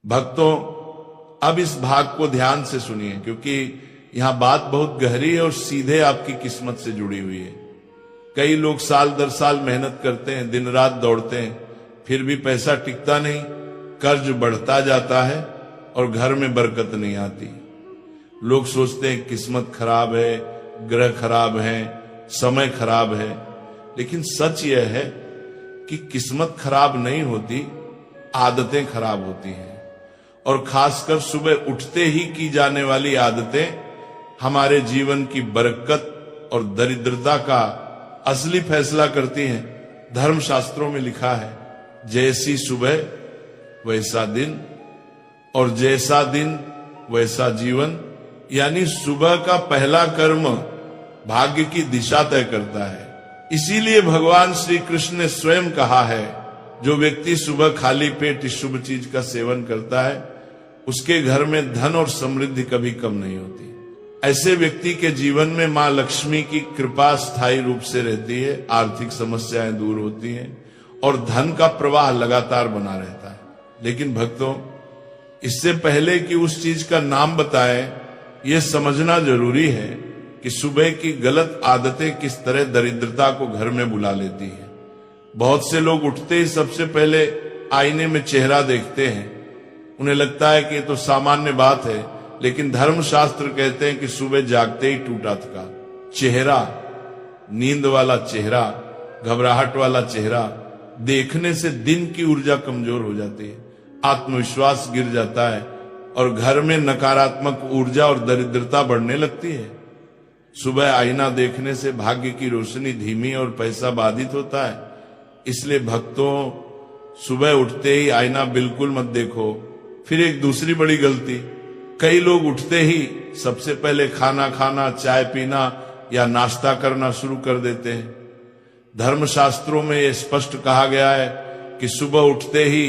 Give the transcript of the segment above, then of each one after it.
भक्तों, अब इस भाग को ध्यान से सुनिए, क्योंकि यहां बात बहुत गहरी है और सीधे आपकी किस्मत से जुड़ी हुई है। कई लोग साल दर साल मेहनत करते हैं, दिन रात दौड़ते हैं, फिर भी पैसा टिकता नहीं, कर्ज बढ़ता जाता है और घर में बरकत नहीं आती। लोग सोचते हैं किस्मत खराब है, ग्रह खराब है, समय खराब है, लेकिन सच यह है कि किस्मत खराब नहीं होती, आदतें खराब होती हैं। और खासकर सुबह उठते ही की जाने वाली आदतें हमारे जीवन की बरकत और दरिद्रता का असली फैसला करती हैं। धर्मशास्त्रों में लिखा है, जैसी सुबह वैसा दिन और जैसा दिन वैसा जीवन। यानी सुबह का पहला कर्म भाग्य की दिशा तय करता है। इसीलिए भगवान श्री कृष्ण ने स्वयं कहा है, जो व्यक्ति सुबह खाली पेट इस शुभ चीज का सेवन करता है, उसके घर में धन और समृद्धि कभी कम नहीं होती। ऐसे व्यक्ति के जीवन में मां लक्ष्मी की कृपा स्थायी रूप से रहती है, आर्थिक समस्याएं दूर होती हैं और धन का प्रवाह लगातार बना रहता है। लेकिन भक्तों, इससे पहले कि उस चीज का नाम बताएं, यह समझना जरूरी है कि सुबह की गलत आदतें किस तरह दरिद्रता को घर में बुला लेती है। बहुत से लोग उठते ही सबसे पहले आईने में चेहरा देखते हैं। उन्हें लगता है कि ये तो सामान्य बात है, लेकिन धर्मशास्त्र कहते हैं कि सुबह जागते ही टूटा थका चेहरा, नींद वाला चेहरा, घबराहट वाला चेहरा देखने से दिन की ऊर्जा कमजोर हो जाती है, आत्मविश्वास गिर जाता है और घर में नकारात्मक ऊर्जा और दरिद्रता बढ़ने लगती है। सुबह आईना देखने से भाग्य की रोशनी धीमी और पैसा बाधित होता है। इसलिए भक्तों, सुबह उठते ही आईना बिल्कुल मत देखो। फिर एक दूसरी बड़ी गलती, कई लोग उठते ही सबसे पहले खाना खाना, चाय पीना या नाश्ता करना शुरू कर देते हैं। धर्मशास्त्रों में यह स्पष्ट कहा गया है कि सुबह उठते ही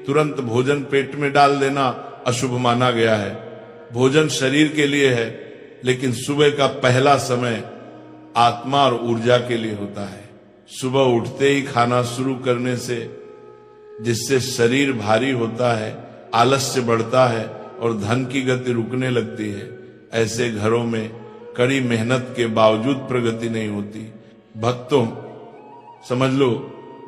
तुरंत भोजन पेट में डाल देना अशुभ माना गया है। भोजन शरीर के लिए है, लेकिन सुबह का पहला समय आत्मा और ऊर्जा के लिए होता है। सुबह उठते ही खाना शुरू करने से, जिससे शरीर भारी होता है, आलस्य बढ़ता है और धन की गति रुकने लगती है। ऐसे घरों में कड़ी मेहनत के बावजूद प्रगति नहीं होती। भक्तों, समझ लो,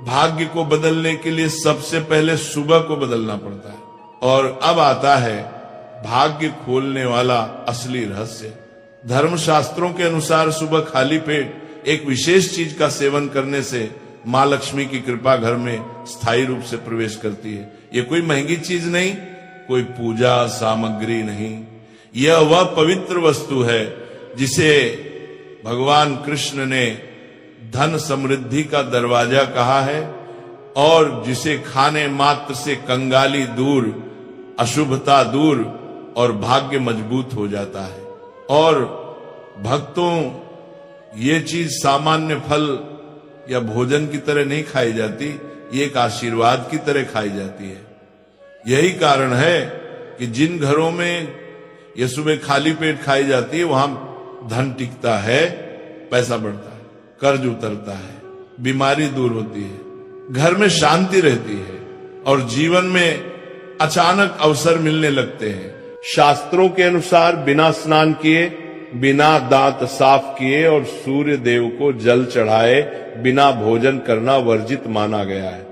भाग्य को बदलने के लिए सबसे पहले सुबह को बदलना पड़ता है। और अब आता है भाग्य खोलने वाला असली रहस्य। धर्मशास्त्रों के अनुसार सुबह खाली पेट एक विशेष चीज का सेवन करने से मां लक्ष्मी की कृपा घर में स्थायी रूप से प्रवेश करती है। ये कोई महंगी चीज नहीं, कोई पूजा सामग्री नहीं, यह वह पवित्र वस्तु है जिसे भगवान कृष्ण ने धन समृद्धि का दरवाजा कहा है और जिसे खाने मात्र से कंगाली दूर, अशुभता दूर और भाग्य मजबूत हो जाता है। और भक्तों, ये चीज सामान्य फल या भोजन की तरह नहीं खाई जाती, ये एक आशीर्वाद की तरह खाई जाती है। यही कारण है कि जिन घरों में ये सुबह खाली पेट खाई जाती है, वहां धन टिकता है, पैसा बढ़ता है, कर्ज उतरता है, बीमारी दूर होती है, घर में शांति रहती है और जीवन में अचानक अवसर मिलने लगते हैं। शास्त्रों के अनुसार बिना स्नान किए, बिना दांत साफ किए और सूर्य देव को जल चढ़ाए बिना भोजन करना वर्जित माना गया है।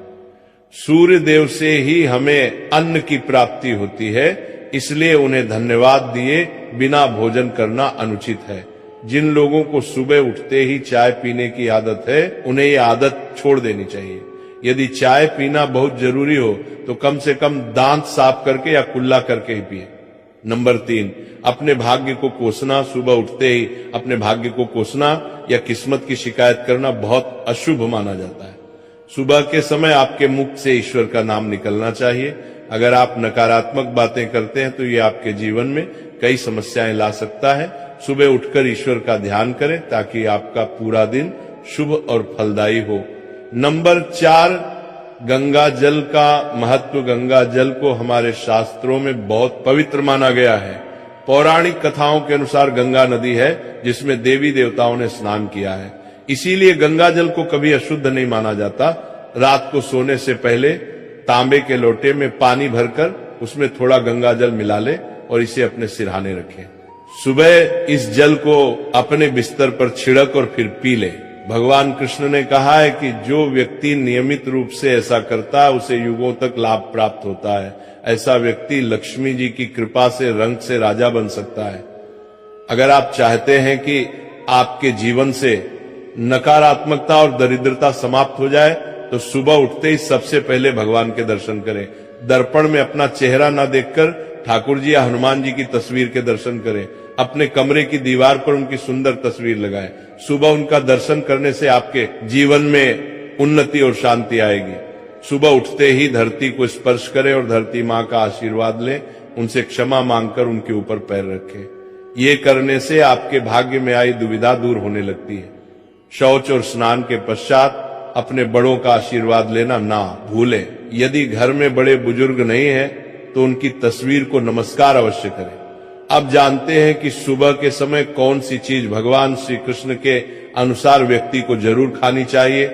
सूर्य देव से ही हमें अन्न की प्राप्ति होती है, इसलिए उन्हें धन्यवाद दिए बिना भोजन करना अनुचित है। जिन लोगों को सुबह उठते ही चाय पीने की आदत है, उन्हें ये आदत छोड़ देनी चाहिए। यदि चाय पीना बहुत जरूरी हो तो कम से कम दांत साफ करके या कुल्ला करके ही पिए। नंबर 3, अपने भाग्य को कोसना। सुबह उठते ही अपने भाग्य को कोसना या किस्मत की शिकायत करना बहुत अशुभ माना जाता है। सुबह के समय आपके मुख से ईश्वर का नाम निकलना चाहिए। अगर आप नकारात्मक बातें करते हैं तो ये आपके जीवन में कई समस्याएं ला सकता है। सुबह उठकर ईश्वर का ध्यान करें ताकि आपका पूरा दिन शुभ और फलदायी हो। नंबर 4, गंगा जल का महत्व। गंगा जल को हमारे शास्त्रों में बहुत पवित्र माना गया है। पौराणिक कथाओं के अनुसार गंगा नदी है जिसमें देवी देवताओं ने स्नान किया है, इसीलिए गंगा जल को कभी अशुद्ध नहीं माना जाता। रात को सोने से पहले तांबे के लोटे में पानी भरकर उसमें थोड़ा गंगा जल मिला ले और इसे अपने सिरहाने रखें। सुबह इस जल को अपने बिस्तर पर छिड़क और फिर पी ले। भगवान कृष्ण ने कहा है कि जो व्यक्ति नियमित रूप से ऐसा करता है उसे युगों तक लाभ प्राप्त होता है। ऐसा व्यक्ति लक्ष्मी जी की कृपा से रंग से राजा बन सकता है। अगर आप चाहते हैं कि आपके जीवन से नकारात्मकता और दरिद्रता समाप्त हो जाए तो सुबह उठते ही सबसे पहले भगवान के दर्शन करें। दर्पण में अपना चेहरा ना देखकर ठाकुर जी या हनुमान जी की तस्वीर के दर्शन करें। अपने कमरे की दीवार पर उनकी सुंदर तस्वीर लगाएं। सुबह उनका दर्शन करने से आपके जीवन में उन्नति और शांति आएगी। सुबह उठते ही धरती को स्पर्श करें और धरती माँ का आशीर्वाद लें। उनसे क्षमा मांगकर उनके ऊपर पैर रखें। ये करने से आपके भाग्य में आई दुविधा दूर होने लगती है। शौच और स्नान के पश्चात अपने बड़ों का आशीर्वाद लेना ना भूलें। यदि घर में बड़े बुजुर्ग नहीं है तो उनकी तस्वीर को नमस्कार अवश्य करें। अब जानते हैं कि सुबह के समय कौन सी चीज भगवान श्री कृष्ण के अनुसार व्यक्ति को जरूर खानी चाहिए।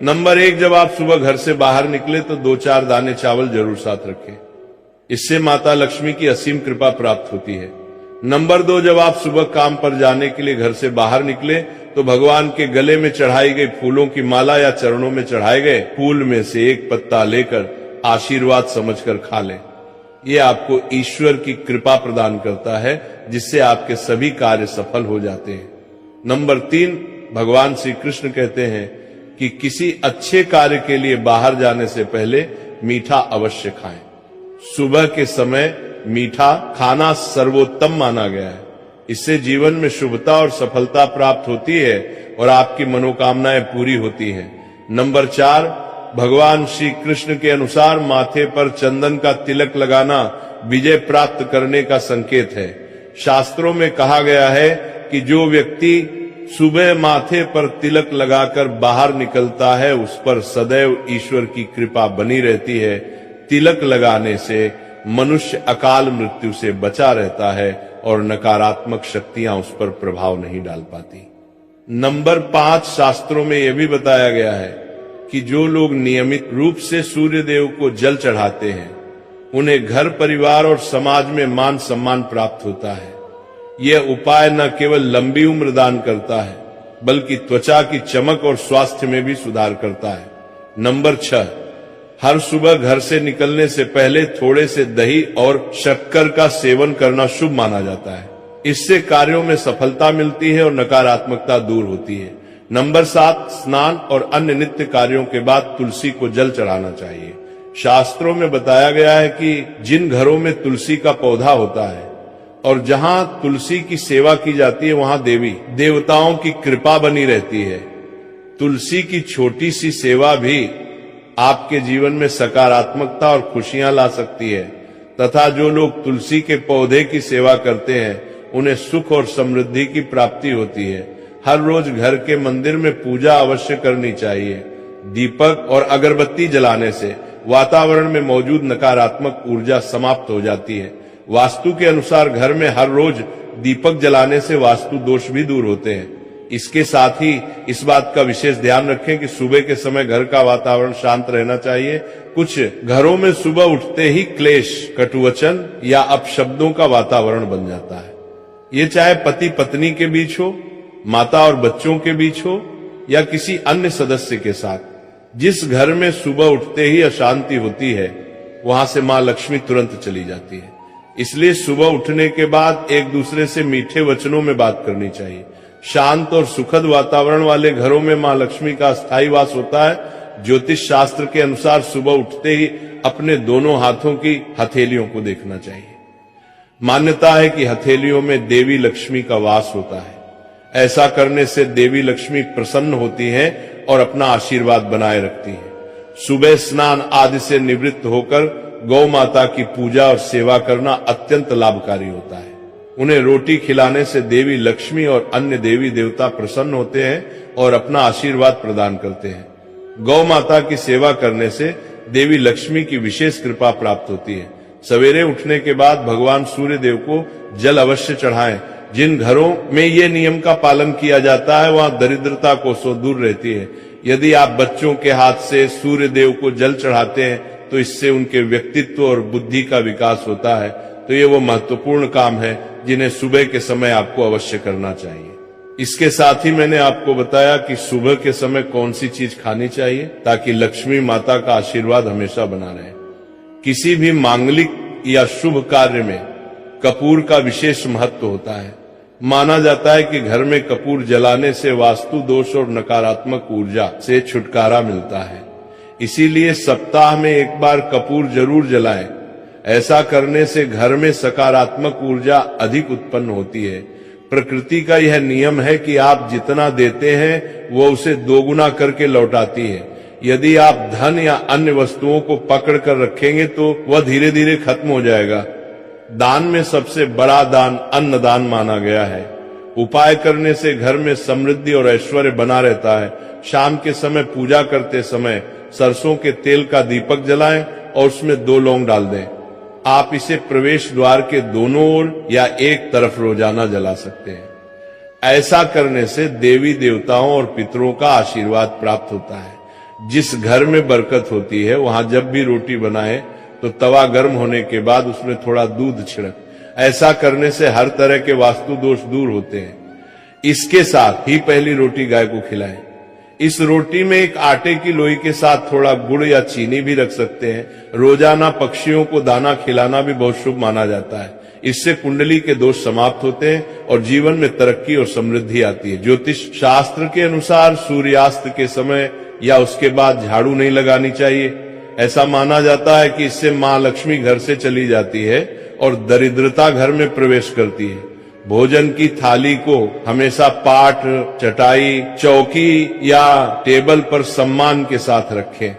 नंबर 1, जब आप सुबह घर से बाहर निकले तो 2-4 दाने चावल जरूर साथ रखें। इससे माता लक्ष्मी की असीम कृपा प्राप्त होती है। नंबर 2, जब आप सुबह काम पर जाने के लिए घर से बाहर निकले तो भगवान के गले में चढ़ाई गई फूलों की माला या चरणों में चढ़ाए गए फूल में से एक पत्ता लेकर आशीर्वाद समझकर खा लें। ये आपको ईश्वर की कृपा प्रदान करता है जिससे आपके सभी कार्य सफल हो जाते हैं। नंबर 3, भगवान श्री कृष्ण कहते हैं कि किसी अच्छे कार्य के लिए बाहर जाने से पहले मीठा अवश्य खाएं। सुबह के समय मीठा खाना सर्वोत्तम माना गया है। इससे जीवन में शुभता और सफलता प्राप्त होती है और आपकी मनोकामनाएं पूरी होती हैं। नंबर 4, भगवान श्री कृष्ण के अनुसार माथे पर चंदन का तिलक लगाना विजय प्राप्त करने का संकेत है। शास्त्रों में कहा गया है कि जो व्यक्ति सुबह माथे पर तिलक लगाकर बाहर निकलता है उस पर सदैव ईश्वर की कृपा बनी रहती है। तिलक लगाने से मनुष्य अकाल मृत्यु से बचा रहता है और नकारात्मक शक्तियां उस पर प्रभाव नहीं डाल पाती। नंबर 5, शास्त्रों में यह भी बताया गया है कि जो लोग नियमित रूप से सूर्य देव को जल चढ़ाते हैं उन्हें घर परिवार और समाज में मान सम्मान प्राप्त होता है। यह उपाय न केवल लंबी उम्र दान करता है बल्कि त्वचा की चमक और स्वास्थ्य में भी सुधार करता है। नंबर 6, हर सुबह घर से निकलने से पहले थोड़े से दही और शक्कर का सेवन करना शुभ माना जाता है। इससे कार्यों में सफलता मिलती है और नकारात्मकता दूर होती है। नंबर 7, स्नान और अन्य नित्य कार्यों के बाद तुलसी को जल चढ़ाना चाहिए। शास्त्रों में बताया गया है कि जिन घरों में तुलसी का पौधा होता है और जहां तुलसी की सेवा की जाती है वहां देवी देवताओं की कृपा बनी रहती है। तुलसी की छोटी सी सेवा भी आपके जीवन में सकारात्मकता और खुशियां ला सकती है तथा जो लोग तुलसी के पौधे की सेवा करते हैं उन्हें सुख और समृद्धि की प्राप्ति होती है। हर रोज घर के मंदिर में पूजा अवश्य करनी चाहिए। दीपक और अगरबत्ती जलाने से वातावरण में मौजूद नकारात्मक ऊर्जा समाप्त हो जाती है। वास्तु के अनुसार घर में हर रोज दीपक जलाने से वास्तु दोष भी दूर होते हैं। इसके साथ ही इस बात का विशेष ध्यान रखें कि सुबह के समय घर का वातावरण शांत रहना चाहिए। कुछ घरों में सुबह उठते ही क्लेश, कटुवचन या अपशब्दों का वातावरण बन जाता है। ये चाहे पति पत्नी के बीच हो, माता और बच्चों के बीच हो या किसी अन्य सदस्य के साथ। जिस घर में सुबह उठते ही अशांति होती है वहां से मां लक्ष्मी तुरंत चली जाती है। इसलिए सुबह उठने के बाद एक दूसरे से मीठे वचनों में बात करनी चाहिए। शांत और सुखद वातावरण वाले घरों में मां लक्ष्मी का स्थायी वास होता है। ज्योतिष शास्त्र के अनुसार सुबह उठते ही अपने दोनों हाथों की हथेलियों को देखना चाहिए। मान्यता है कि हथेलियों में देवी लक्ष्मी का वास होता है। ऐसा करने से देवी लक्ष्मी प्रसन्न होती हैं और अपना आशीर्वाद बनाए रखती हैं। सुबह स्नान आदि से निवृत्त होकर गौ माता की पूजा और सेवा करना अत्यंत लाभकारी होता है। उन्हें रोटी खिलाने से देवी लक्ष्मी और अन्य देवी देवता प्रसन्न होते हैं और अपना आशीर्वाद प्रदान करते हैं। गौ माता की सेवा करने से देवी लक्ष्मी की विशेष कृपा प्राप्त होती है। सवेरे उठने के बाद भगवान सूर्य देव को जल अवश्य चढ़ाएं। जिन घरों में ये नियम का पालन किया जाता है वहां दरिद्रता कोसों दूर रहती है। यदि आप बच्चों के हाथ से सूर्य देव को जल चढ़ाते हैं तो इससे उनके व्यक्तित्व और बुद्धि का विकास होता है। तो ये वो महत्वपूर्ण काम है जिन्हें सुबह के समय आपको अवश्य करना चाहिए। इसके साथ ही मैंने आपको बताया कि सुबह के समय कौन सी चीज खानी चाहिए ताकि लक्ष्मी माता का आशीर्वाद हमेशा बना रहे। किसी भी मांगलिक या शुभ कार्य में कपूर का विशेष महत्व होता है। माना जाता है कि घर में कपूर जलाने से वास्तु दोष और नकारात्मक ऊर्जा से छुटकारा मिलता है। इसीलिए सप्ताह में एक बार कपूर जरूर जलाएं। ऐसा करने से घर में सकारात्मक ऊर्जा अधिक उत्पन्न होती है। प्रकृति का यह नियम है कि आप जितना देते हैं वो उसे दोगुना करके लौटाती है। यदि आप धन या अन्य वस्तुओं को पकड़ कर रखेंगे तो वह धीरे धीरे खत्म हो जाएगा। दान में सबसे बड़ा दान अन्नदान माना गया है। उपाय करने से घर में समृद्धि और ऐश्वर्य बना रहता है। शाम के समय पूजा करते समय सरसों के तेल का दीपक जलाएं और उसमें 2 लौंग डाल दें। आप इसे प्रवेश द्वार के दोनों ओर या एक तरफ रोजाना जला सकते हैं। ऐसा करने से देवी देवताओं और पितरों का आशीर्वाद प्राप्त होता है। जिस घर में बरकत होती है वहां जब भी रोटी बनाए तो तवा गर्म होने के बाद उसमें थोड़ा दूध छिड़क। ऐसा करने से हर तरह के वास्तु दोष दूर होते हैं। इसके साथ ही पहली रोटी गाय को खिलाएं। इस रोटी में एक आटे की लोई के साथ थोड़ा गुड़ या चीनी भी रख सकते हैं। रोजाना पक्षियों को दाना खिलाना भी बहुत शुभ माना जाता है। इससे कुंडली के दोष समाप्त होते हैं और जीवन में तरक्की और समृद्धि आती है। ज्योतिष शास्त्र के अनुसार सूर्यास्त के समय या उसके बाद झाड़ू नहीं लगानी चाहिए। ऐसा माना जाता है कि इससे मां लक्ष्मी घर से चली जाती है और दरिद्रता घर में प्रवेश करती है। भोजन की थाली को हमेशा पाट, चटाई, चौकी या टेबल पर सम्मान के साथ रखें।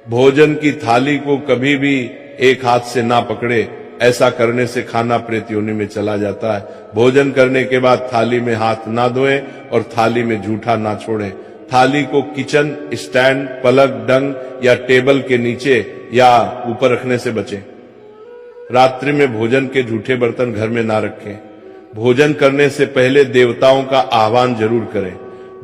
भोजन की थाली को कभी भी एक हाथ से ना पकड़े। ऐसा करने से खाना प्रेत योनि में चला जाता है। भोजन करने के बाद थाली में हाथ ना धोएं और थाली में जूठा ना छोड़ें। थाली को किचन स्टैंड, पलक, डंग या टेबल के नीचे या ऊपर रखने से बचें। रात्रि में भोजन के जूठे बर्तन घर में ना रखें। भोजन करने से पहले देवताओं का आह्वान जरूर करें।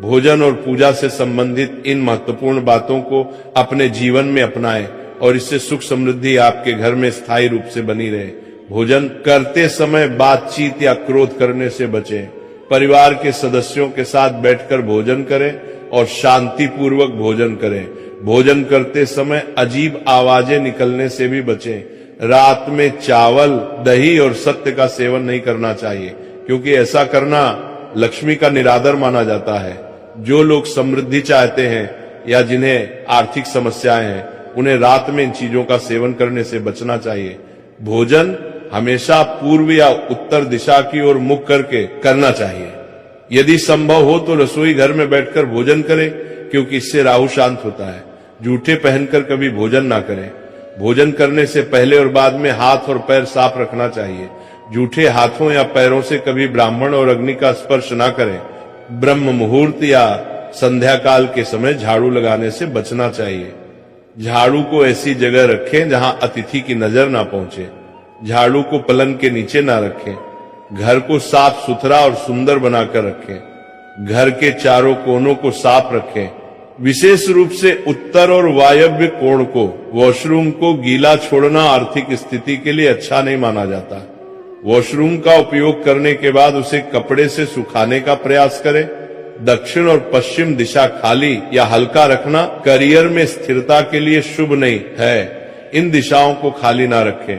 भोजन और पूजा से संबंधित इन महत्वपूर्ण बातों को अपने जीवन में अपनाएं और इससे सुख समृद्धि आपके घर में स्थायी रूप से बनी रहे। भोजन करते समय बातचीत या क्रोध करने से बचें। परिवार के सदस्यों के साथ बैठकर भोजन करें और शांति पूर्वक भोजन करें। भोजन करते समय अजीब आवाजें निकलने से भी बचें। रात में चावल, दही और सत्य का सेवन नहीं करना चाहिए क्योंकि ऐसा करना लक्ष्मी का निरादर माना जाता है। जो लोग समृद्धि चाहते हैं या जिन्हें आर्थिक समस्याएं हैं उन्हें रात में इन चीजों का सेवन करने से बचना चाहिए। भोजन हमेशा पूर्व या उत्तर दिशा की ओर मुख करके करना चाहिए। यदि संभव हो तो रसोई घर में बैठकर भोजन करें क्योंकि इससे राहु शांत होता है। जूठे पहनकर कभी भोजन ना करें। भोजन करने से पहले और बाद में हाथ और पैर साफ रखना चाहिए। जूठे हाथों या पैरों से कभी ब्राह्मण और अग्नि का स्पर्श ना करें। ब्रह्म मुहूर्त या संध्या काल के समय झाड़ू लगाने से बचना चाहिए। झाड़ू को ऐसी जगह रखें जहां अतिथि की नजर ना पहुंचे। झाड़ू को पलंग के नीचे ना रखें। घर को साफ सुथरा और सुंदर बनाकर रखें। घर के चारों कोनों को साफ रखें। विशेष रूप से उत्तर और वायव्य कोण को, वॉशरूम को गीला छोड़ना आर्थिक स्थिति के लिए अच्छा नहीं माना जाता। वॉशरूम का उपयोग करने के बाद उसे कपड़े से सुखाने का प्रयास करें। दक्षिण और पश्चिम दिशा खाली या हल्का रखना करियर में स्थिरता के लिए शुभ नहीं है। इन दिशाओं को खाली ना रखें।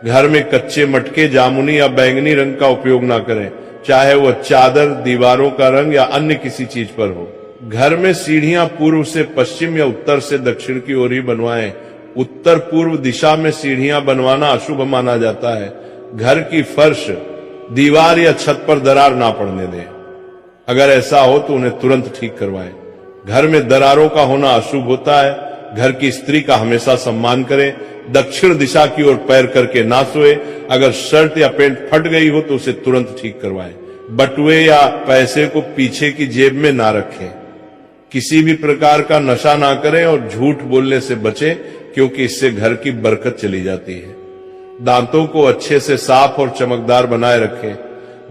घर में कच्चे मटके, जामुनी या बैंगनी रंग का उपयोग ना करें, चाहे वह चादर, दीवारों का रंग या अन्य किसी चीज पर हो। घर में सीढ़ियां पूर्व से पश्चिम या उत्तर से दक्षिण की ओर ही बनवाएं। उत्तर पूर्व दिशा में सीढ़ियां बनवाना अशुभ माना जाता है। घर की फर्श, दीवार या छत पर दरार ना पड़ने दें। अगर ऐसा हो तो उन्हें तुरंत ठीक करवाएं। घर में दरारों का होना अशुभ होता है। घर की स्त्री का हमेशा सम्मान करें। दक्षिण दिशा की ओर पैर करके ना सोए। अगर शर्ट या पैंट फट गई हो तो उसे तुरंत ठीक करवाएं। बटुए या पैसे को पीछे की जेब में ना रखें। किसी भी प्रकार का नशा ना करें और झूठ बोलने से बचें क्योंकि इससे घर की बरकत चली जाती है। दांतों को अच्छे से साफ और चमकदार बनाए रखें।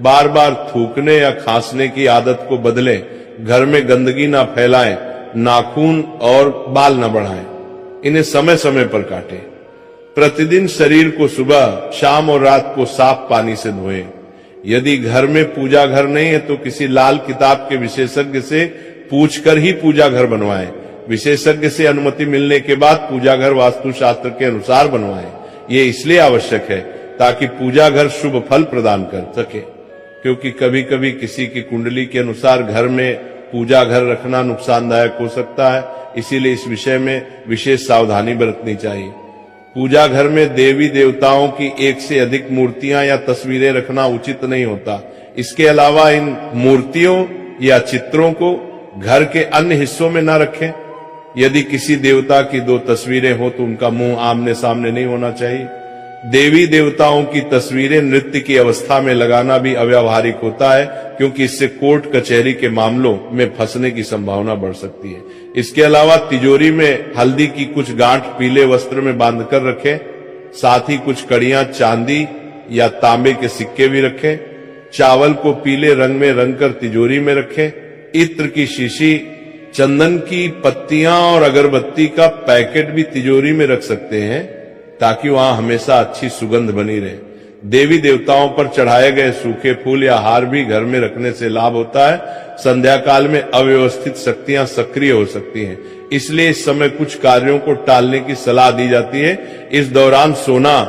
बार बार थूकने या खांसने की आदत को बदलें। घर में गंदगी ना फैलाएं। नाखून और बाल ना बढ़ाएं। इन्हें समय समय पर काटें। प्रतिदिन शरीर को सुबह, शाम और रात को साफ पानी से धोएं। यदि घर में पूजा घर नहीं है तो किसी लाल किताब के विशेषज्ञ से पूछकर ही पूजा घर बनवाएं। विशेषज्ञ से अनुमति मिलने के बाद पूजा घर वास्तुशास्त्र के अनुसार बनवाएं। ये इसलिए आवश्यक है ताकि पूजा घर शुभ फल प्रदान कर सके, क्योंकि कभी कभी किसी की कुंडली के अनुसार घर में पूजा घर रखना नुकसानदायक हो सकता है। इसीलिए इस विषय में विशेष सावधानी बरतनी चाहिए। पूजा घर में देवी देवताओं की एक से अधिक मूर्तियां या तस्वीरें रखना उचित नहीं होता। इसके अलावा इन मूर्तियों या चित्रों को घर के अन्य हिस्सों में न रखें। यदि किसी देवता की 2 तस्वीरें हो तो उनका मुंह आमने सामने नहीं होना चाहिए। देवी देवताओं की तस्वीरें नृत्य की अवस्था में लगाना भी अव्यावहारिक होता है, क्योंकि इससे कोर्ट कचहरी के मामलों में फंसने की संभावना बढ़ सकती है। इसके अलावा तिजोरी में हल्दी की कुछ गांठ पीले वस्त्र में बांधकर रखें। साथ ही कुछ कड़ियां चांदी या तांबे के सिक्के भी रखें। चावल को पीले रंग में रंगकर तिजोरी में रखें। इत्र की शीशी, चंदन की पत्तियां और अगरबत्ती का पैकेट भी तिजोरी में रख सकते हैं, ताकि वहां हमेशा अच्छी सुगंध बनी रहे। देवी देवताओं पर चढ़ाए गए सूखे फूल या हार भी घर में रखने से लाभ होता है। संध्या काल में अव्यवस्थित शक्तियां सक्रिय हो सकती हैं, इसलिए इस समय कुछ कार्यों को टालने की सलाह दी जाती है। इस दौरान सोना,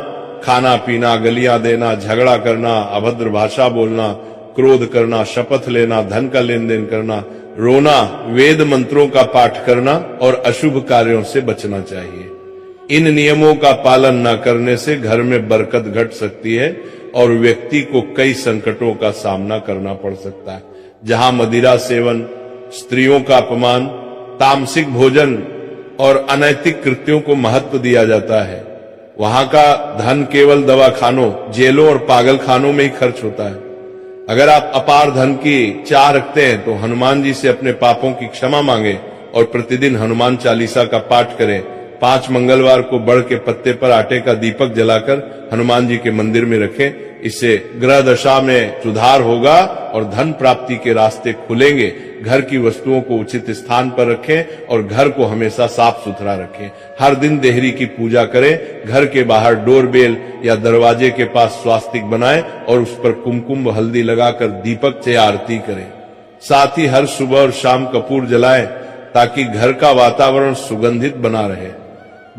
खाना पीना, गलियां देना, झगड़ा करना, अभद्र भाषा बोलना, क्रोध करना, शपथ लेना, धन का लेन देन करना, रोना, वेद मंत्रों का पाठ करना और अशुभ कार्यों से बचना चाहिए। इन नियमों का पालन न करने से घर में बरकत घट सकती है और व्यक्ति को कई संकटों का सामना करना पड़ सकता है। जहां मदिरा सेवन, स्त्रियों का अपमान, तामसिक भोजन और अनैतिक कृत्यों को महत्व दिया जाता है, वहां का धन केवल दवाखानों, जेलों और पागल खानों में ही खर्च होता है। अगर आप अपार धन की चाह रखते हैं तो हनुमान जी से अपने पापों की क्षमा मांगे और प्रतिदिन हनुमान चालीसा का पाठ करें। 5 मंगलवार को बड़ के पत्ते पर आटे का दीपक जलाकर हनुमान जी के मंदिर में रखें। इससे ग्रह दशा में सुधार होगा और धन प्राप्ति के रास्ते खुलेंगे। घर की वस्तुओं को उचित स्थान पर रखें और घर को हमेशा साफ सुथरा रखें। हर दिन देहरी की पूजा करें। घर के बाहर डोरबेल या दरवाजे के पास स्वास्तिक बनाएं और उस पर कुमकुम व हल्दी लगाकर दीपक से आरती करें। साथ ही हर सुबह और शाम कपूर जलाएं ताकि घर का वातावरण सुगंधित बना रहे।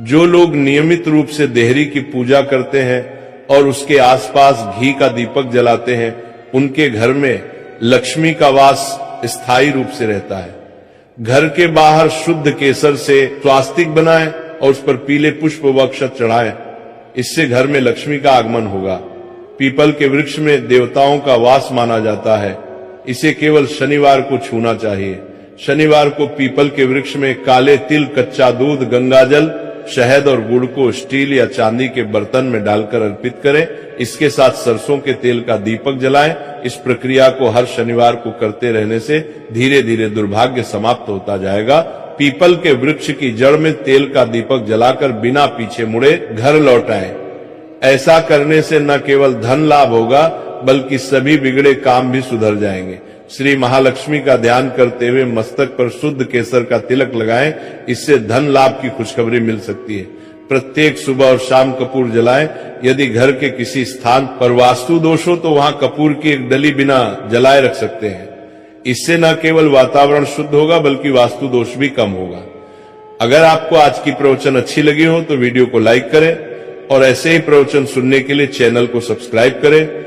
जो लोग नियमित रूप से देहरी की पूजा करते हैं और उसके आसपास घी का दीपक जलाते हैं, उनके घर में लक्ष्मी का वास स्थायी रूप से रहता है। घर के बाहर शुद्ध केसर से स्वास्तिक बनाएं और उस पर पीले पुष्प व अक्षत चढ़ाएं। इससे घर में लक्ष्मी का आगमन होगा। पीपल के वृक्ष में देवताओं का वास माना जाता है। इसे केवल शनिवार को छूना चाहिए। शनिवार को पीपल के वृक्ष में काले तिल, कच्चा दूध, गंगाजल, शहद और गुड़ को स्टील या चांदी के बर्तन में डालकर अर्पित करें। इसके साथ सरसों के तेल का दीपक जलाएं। इस प्रक्रिया को हर शनिवार को करते रहने से धीरे धीरे दुर्भाग्य समाप्त होता जाएगा। पीपल के वृक्ष की जड़ में तेल का दीपक जलाकर बिना पीछे मुड़े घर लौट आए। ऐसा करने से न केवल धन लाभ होगा बल्कि सभी बिगड़े काम भी सुधर जाएंगे। श्री महालक्ष्मी का ध्यान करते हुए मस्तक पर शुद्ध केसर का तिलक लगाएं। इससे धन लाभ की खुशखबरी मिल सकती है। प्रत्येक सुबह और शाम कपूर जलाएं। यदि घर के किसी स्थान पर वास्तु दोष हो तो वहां कपूर की एक डली बिना जलाए रख सकते हैं। इससे न केवल वातावरण शुद्ध होगा बल्कि वास्तु दोष भी कम होगा। अगर आपको आज की प्रवचन अच्छी लगी हो तो वीडियो को लाइक करें और ऐसे ही प्रवचन सुनने के लिए चैनल को सब्सक्राइब करें।